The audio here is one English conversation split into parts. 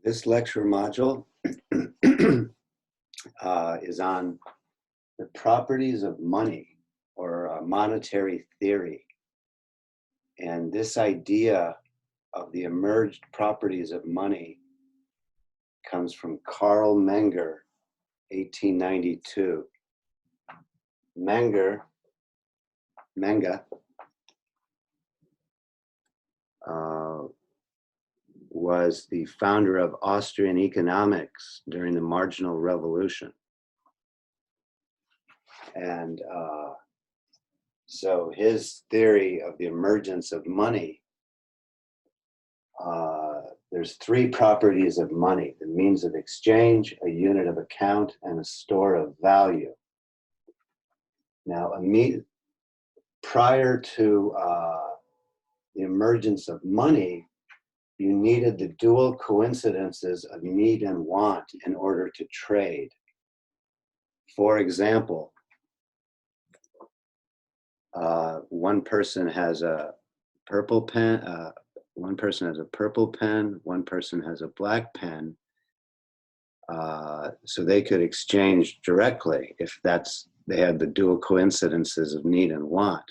This lecture module is on the properties of money or monetary theory. And this idea of the emerged properties of money comes from Carl Menger, 1892. Menger was the founder of Austrian economics during the Marginal Revolution. And so his theory of the emergence of money, there's three properties of money: the means of exchange, a unit of account, and a store of value. Now, prior to the emergence of money, you needed the dual coincidences of need and want in order to trade. For example, one person has a purple pen, one person has a purple pen, one person has a black pen, so they could exchange directly if they had the dual coincidences of need and want.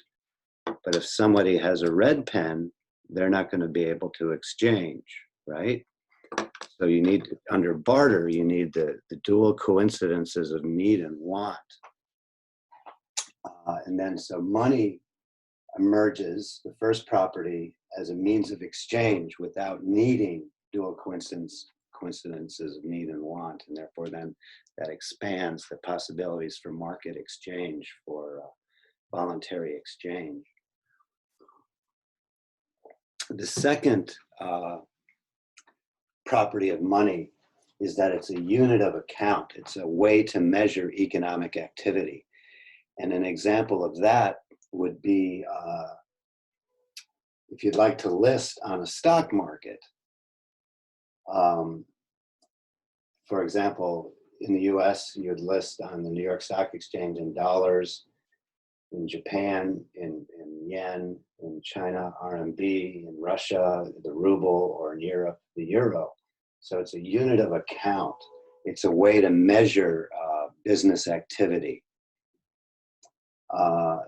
But if somebody has a red pen, they're not going to be able to exchange, right? So you need, under barter, you need the dual coincidences of need and want. And then so money emerges, the first property, as a means of exchange without needing dual coincidences of need and want. And therefore then that expands the possibilities for market exchange, for voluntary exchange. The second property of money is that it's a unit of account. It's a way to measure economic activity. And an example of that would be if you'd like to list on a stock market. For example, in the US, you'd list on the New York Stock Exchange in dollars, in Japan, in yen, in China, RMB, in Russia, the ruble, or in Europe, the euro. So it's a unit of account. It's a way to measure business activity.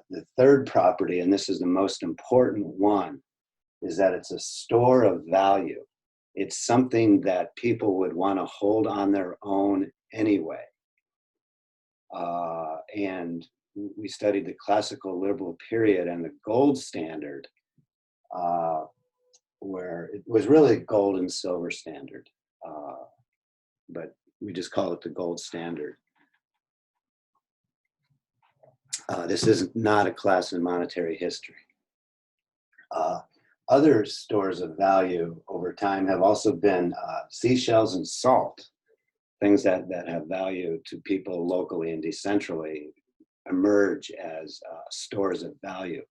The third property, and this is the most important one, is that it's a store of value. It's something that people would want to hold on their own anyway. And we studied the classical liberal period and the gold standard, where it was really gold and silver standard, but we just call it the gold standard. This is not a class in monetary history. Other stores of value over time have also been seashells and salt, things that have value to people locally and decentrally emerge as stores of value.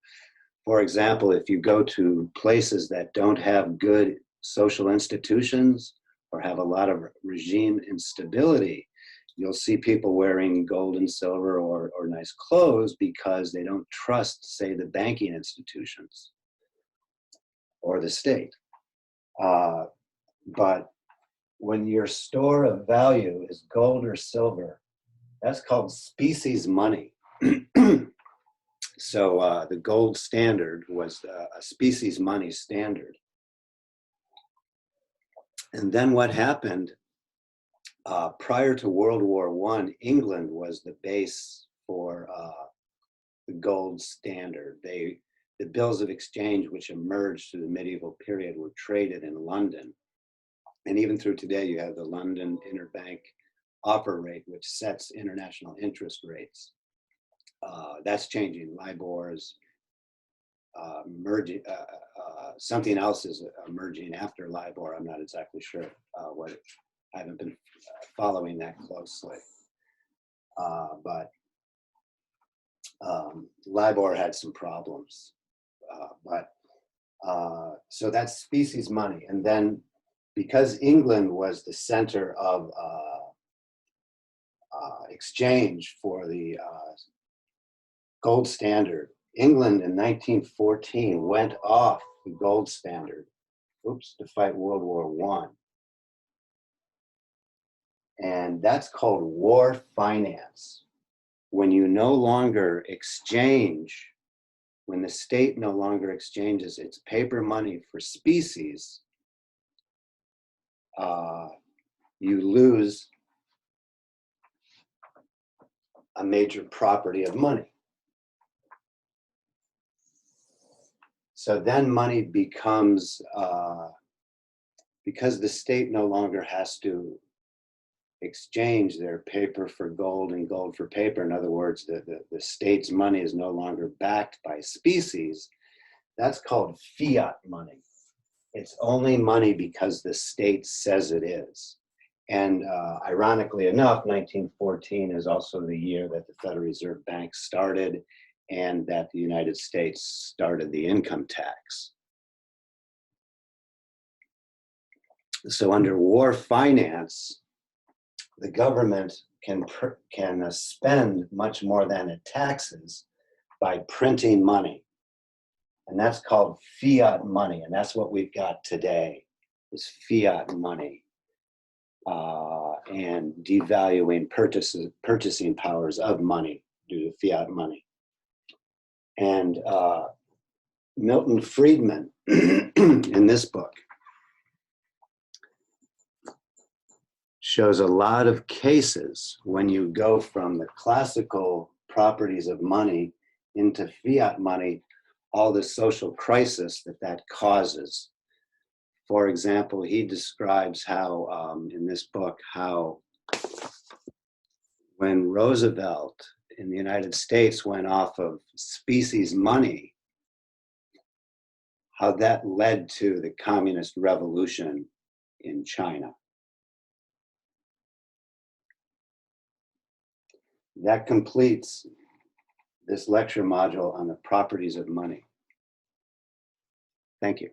For example, if you go to places that don't have good social institutions or have a lot of regime instability, you'll see people wearing gold and silver or nice clothes because they don't trust, say, the banking institutions or the state. But when your store of value is gold or silver, that's called species money. So the gold standard was a species money standard. And then what happened, prior to World War I, England was the base for the gold standard. The bills of exchange which emerged through the medieval period were traded in London. And even through today, you have the London Interbank Offer Rate, which sets international interest rates. That's changing. LIBOR's merging. Something else is emerging after LIBOR. I'm not exactly sure what. I haven't been following that closely. But LIBOR had some problems. So that's species money. And then because England was the center of exchange for the gold standard, England in 1914 went off the gold standard, to fight World War I. And that's called war finance. When you no longer exchange, when the state no longer exchanges its paper money for species, you lose a major property of money. So then money becomes, because the state no longer has to exchange their paper for gold and gold for paper. In other words, the state's money is no longer backed by species. That's called fiat money. It's only money because the state says it is. And ironically enough, 1914 is also the year that the Federal Reserve Bank started and that the United States started the income tax. So under war finance, the government can spend much more than it taxes by printing money. And that's called fiat money. And that's what we've got today, is fiat money. And devaluing purchasing powers of money due to fiat money. And Milton Friedman, in this book, shows a lot of cases when you go from the classical properties of money into fiat money, all the social crisis that causes. For example, he describes how, in this book, how when Roosevelt in the United States went off of species money, how that led to the communist revolution in China. That completes this lecture module on the properties of money. Thank you.